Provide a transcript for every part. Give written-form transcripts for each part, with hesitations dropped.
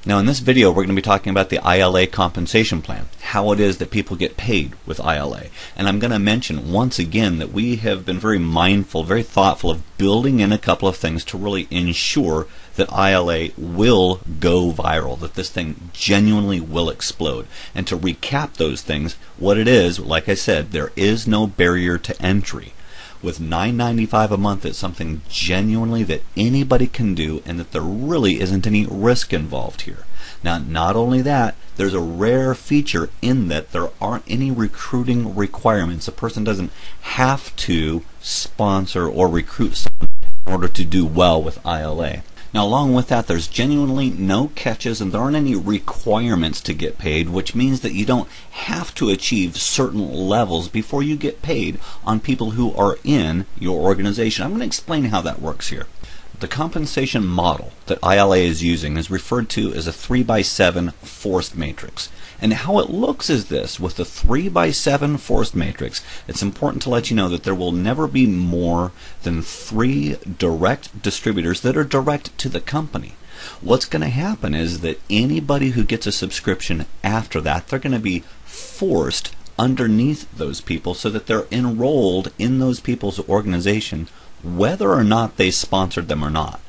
Now in this video we're going to be talking about the iLA compensation plan, how it is that people get paid with iLA. And I'm going to mention once again that we have been very mindful, very thoughtful of building in a couple of things to really ensure that iLA will go viral, that this thing genuinely will explode. And to recap those things, what it is, like I said, there is no barrier to entry. With $9.95 a month, it's something genuinely that anybody can do, and that there really isn't any risk involved here. Now, not only that, there's a rare feature in that there aren't any recruiting requirements. A person doesn't have to sponsor or recruit someone in order to do well with iLA. Now, along with that, there's genuinely no catches, and there aren't any requirements to get paid, which means that you don't have to achieve certain levels before you get paid on people who are in your organization. I'm going to explain how that works here. The compensation model that iLA is using is referred to as a 3x7 forced matrix. And how it looks is this: with the 3x7 forced matrix, it's important to let you know that there will never be more than 3 direct distributors that are direct to the company. What's going to happen is that anybody who gets a subscription after that, they're going to be forced underneath those people so that they're enrolled in those people's organization, whether or not they sponsored them or not.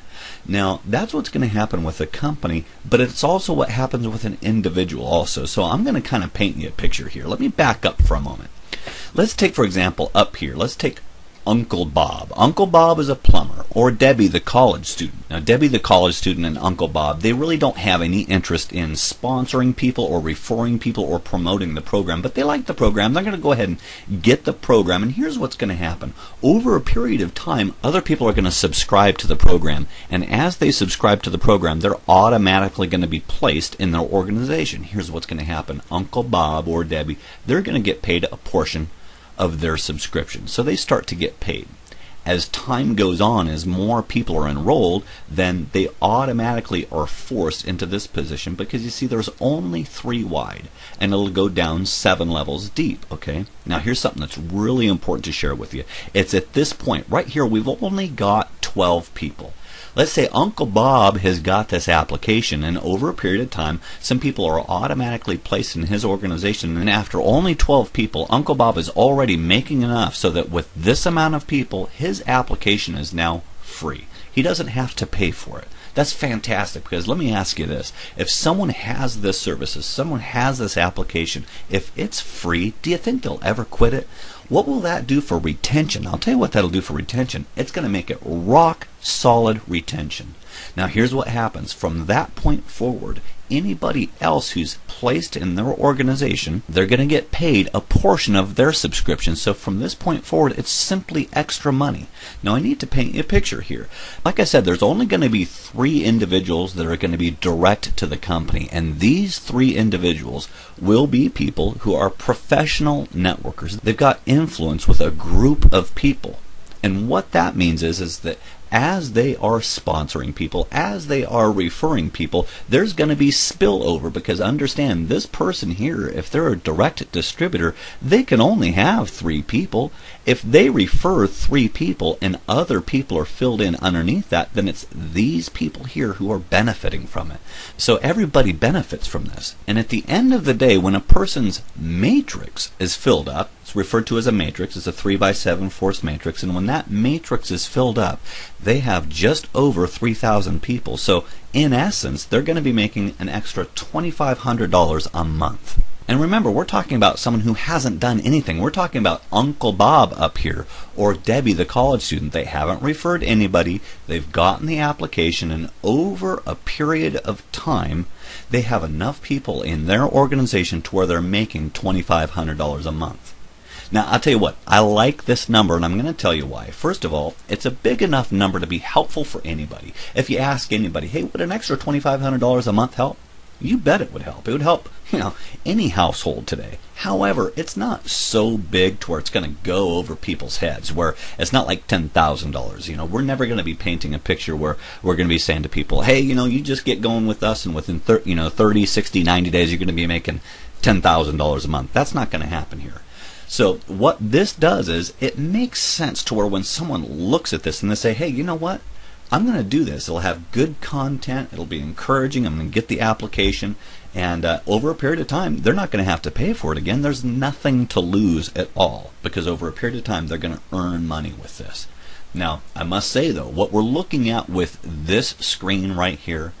Now, that's what's going to happen with a company, but it's also what happens with an individual also. So I'm going to kind of paint you a picture here. Let me back up for a moment. Let's take, for example, up here, let's take Uncle Bob. Uncle Bob is a plumber, or Debbie the college student. Now, Debbie the college student and Uncle Bob, they really don't have any interest in sponsoring people or referring people or promoting the program, but they like the program. They're going to go ahead and get the program, and here's what's going to happen. Over a period of time, other people are going to subscribe to the program, and as they subscribe to the program, they're automatically going to be placed in their organization. Here's what's going to happen. Uncle Bob or Debbie, they're going to get paid a portion of their subscription. So they start to get paid. As time goes on, as more people are enrolled, then they automatically are forced into this position, because you see there's only 3 wide, and it'll go down 7 levels deep. Okay, now here's something that's really important to share with you. It's at this point right here we've only got 12 people. Let's say Uncle Bob has got this application, and over a period of time, some people are automatically placed in his organization, and after only 12 people, Uncle Bob is already making enough so that with this amount of people, his application is now free. He doesn't have to pay for it. That's fantastic, because let me ask you this. If someone has this service, if someone has this application, if it's free, do you think they'll ever quit it? What will that do for retention? I'll tell you what that'll do for retention. It's going to make it rock solid retention. Now here's what happens. From that point forward, anybody else who's placed in their organization, they're going to get paid a portion of their subscription. So from this point forward, it's simply extra money. Now I need to paint you a picture here. Like I said, there's only going to be 3 individuals that are going to be direct to the company, and these 3 individuals will be people who are professional networkers. They've got influence with a group of people. And what that means is that as they are sponsoring people, as they are referring people, there's going to be spillover, because understand, this person here, if they're a direct distributor, they can only have 3 people. If they refer 3 people and other people are filled in underneath that, then it's these people here who are benefiting from it. So everybody benefits from this. And at the end of the day, when a person's matrix is filled up, it's referred to as a matrix. It's a 3x7 forced matrix, and when that matrix is filled up, they have just over 3,000 people. So in essence, they're going to be making an extra $2,500 a month. And remember, we're talking about someone who hasn't done anything. We're talking about Uncle Bob up here, or Debbie the college student. They haven't referred anybody. They've gotten the application, and over a period of time, they have enough people in their organization to where they're making $2,500 a month. Now, I'll tell you what, I like this number, and I'm going to tell you why. First of all, it's a big enough number to be helpful for anybody. If you ask anybody, hey, would an extra $2,500 a month help? You bet it would help. It would help, any household today. However, it's not so big to where it's going to go over people's heads, where it's not like $10,000. We're never going to be painting a picture where we're going to be saying to people, hey, you just get going with us, and within 30, 60, 90 days, you're going to be making $10,000 a month. That's not going to happen here. So what this does is it makes sense to where when someone looks at this and they say, hey, you know what? I'm going to do this. It'll have good content. It'll be encouraging. I'm going to get the application. And over a period of time, they're not going to have to pay for it again. There's nothing to lose at all, because over a period of time, they're going to earn money with this. Now, I must say, though, what we're looking at with this screen right here,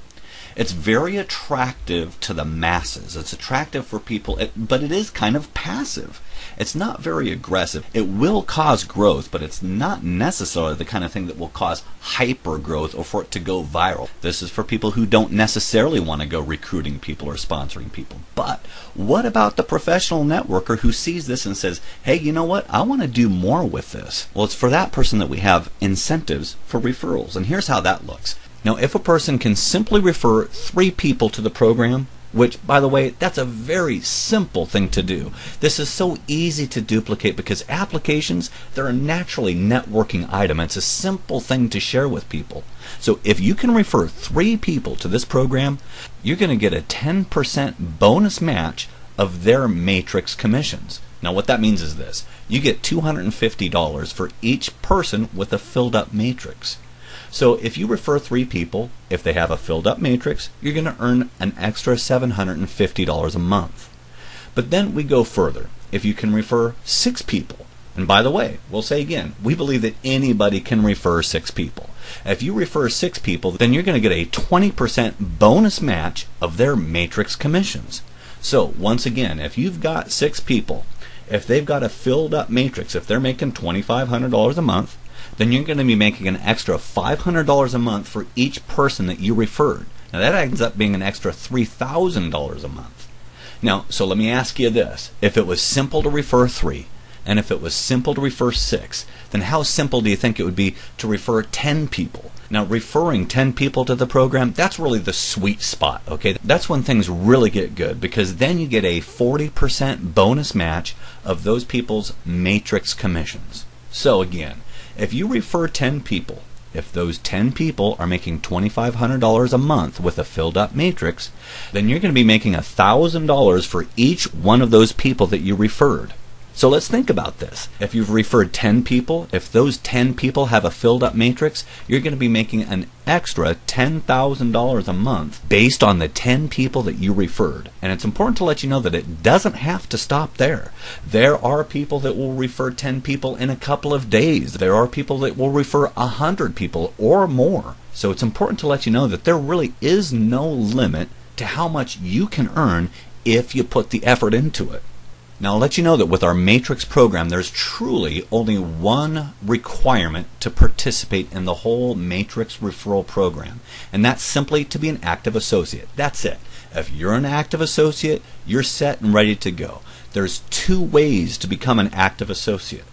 it's very attractive to the masses. It's attractive for people, but it is kind of passive. It's not very aggressive. It will cause growth, but it's not necessarily the kind of thing that will cause hyper growth or for it to go viral. This is for people who don't necessarily want to go recruiting people or sponsoring people. But what about the professional networker who sees this and says, hey, you know what? I want to do more with this. Well, it's for that person that we have incentives for referrals. And here's how that looks. Now, if a person can simply refer 3 people to the program, which, by the way, that's a very simple thing to do. This is so easy to duplicate because applications, they're a naturally networking item. It's a simple thing to share with people. So if you can refer 3 people to this program, you're going to get a 10% bonus match of their matrix commissions. Now, what that means is this. You get $250 for each person with a filled up matrix. So if you refer 3 people, if they have a filled up matrix, you're going to earn an extra $750 a month. But then we go further. If you can refer 6 people, and by the way, we'll say again, we believe that anybody can refer 6 people. If you refer 6 people, then you're going to get a 20% bonus match of their matrix commissions. So once again, if you've got 6 people, if they've got a filled up matrix, if they're making $2,500 a month, then you're going to be making an extra $500 a month for each person that you referred. Now that ends up being an extra $3,000 a month. Now, so let me ask you this. If it was simple to refer 3, and if it was simple to refer 6, then how simple do you think it would be to refer 10 people? Now, referring 10 people to the program, that's really the sweet spot, okay? That's when things really get good, because then you get a 40% bonus match of those people's matrix commissions. So again, if you refer 10 people, if those 10 people are making $2,500 a month with a filled up matrix, then you're going to be making $1,000 for each one of those people that you referred. So let's think about this. If you've referred 10 people, if those 10 people have a filled up matrix, you're going to be making an extra $10,000 a month based on the 10 people that you referred. And it's important to let you know that it doesn't have to stop there. There are people that will refer 10 people in a couple of days. There are people that will refer 100 people or more. So it's important to let you know that there really is no limit to how much you can earn if you put the effort into it. Now, I'll let you know that with our Matrix program, there's truly only one requirement to participate in the whole Matrix referral program, and that's simply to be an active associate. That's it. If you're an active associate, you're set and ready to go. There's 2 ways to become an active associate.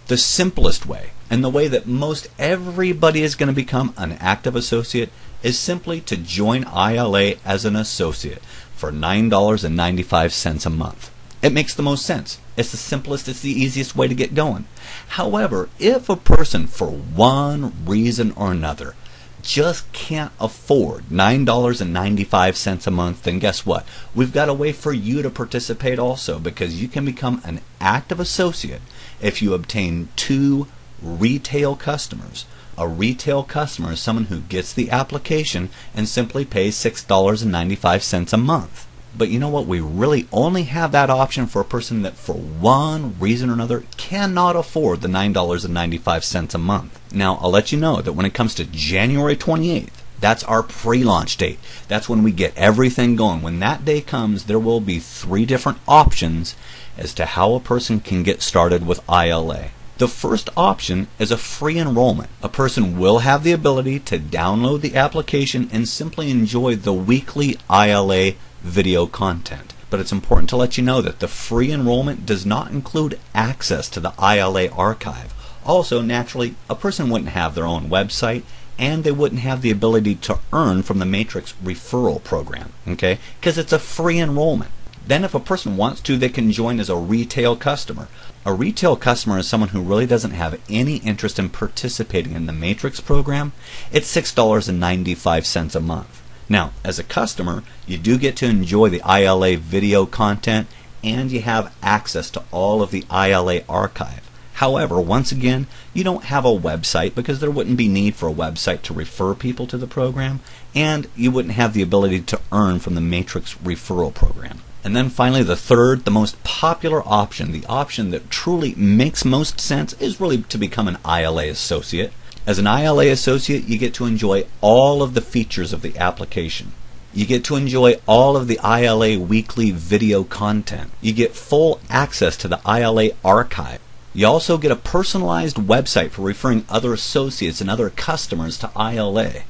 The simplest way, and the way that most everybody is going to become an active associate, is simply to join iLA as an associate for $9.95 a month. It makes the most sense. It's the simplest, it's the easiest way to get going. However, if a person, for one reason or another, just can't afford $9.95 a month, then guess what? We've got a way for you to participate also, because you can become an active associate if you obtain 2 retail customers. A retail customer is someone who gets the application and simply pays $6.95 a month. But you know what? We really only have that option for a person that for one reason or another cannot afford the $9.95 a month. Now, I'll let you know that when it comes to January 28th, that's our pre-launch date. That's when we get everything going. When that day comes, there will be 3 different options as to how a person can get started with iLA. The first option is a free enrollment. A person will have the ability to download the application and simply enjoy the weekly iLA video content. But it's important to let you know that the free enrollment does not include access to the iLA archive. Also, naturally, a person wouldn't have their own website, and they wouldn't have the ability to earn from the Matrix referral program, okay? Because it's a free enrollment. Then if a person wants to, they can join as a retail customer. A retail customer is someone who really doesn't have any interest in participating in the Matrix program. It's $6.95 a month. Now, as a customer, you do get to enjoy the iLA video content, and you have access to all of the iLA archive. However, once again, you don't have a website because there wouldn't be need for a website to refer people to the program, and you wouldn't have the ability to earn from the Matrix referral program. And then finally, the third, the most popular option, the option that truly makes most sense, is really to become an iLA associate. As an iLA associate, you get to enjoy all of the features of the application. You get to enjoy all of the iLA weekly video content. You get full access to the iLA archive. You also get a personalized website for referring other associates and other customers to iLA.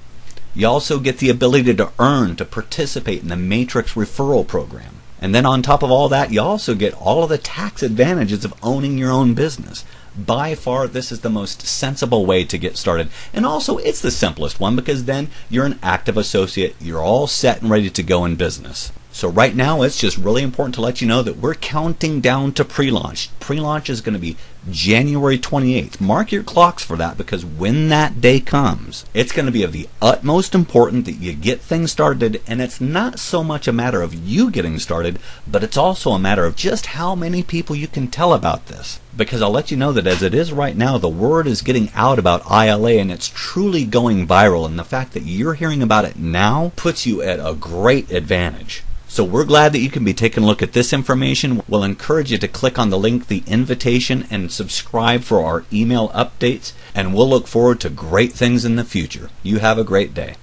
You also get the ability to earn to participate in the Matrix referral program. And then on top of all that, you also get all of the tax advantages of owning your own business. By far, this is the most sensible way to get started. And also, it's the simplest one because then you're an active associate. You're all set and ready to go in business. So right now, it's just really important to let you know that we're counting down to pre-launch. Pre-launch is going to be January 28th. Mark your clocks for that because when that day comes, it's going to be of the utmost importance that you get things started. And it's not so much a matter of you getting started, but it's also a matter of just how many people you can tell about this. Because I'll let you know that as it is right now, the word is getting out about iLA and it's truly going viral. And the fact that you're hearing about it now puts you at a great advantage. So we're glad that you can be taking a look at this information. We'll encourage you to click on the link, the invitation, and subscribe for our email updates. And we'll look forward to great things in the future. You have a great day.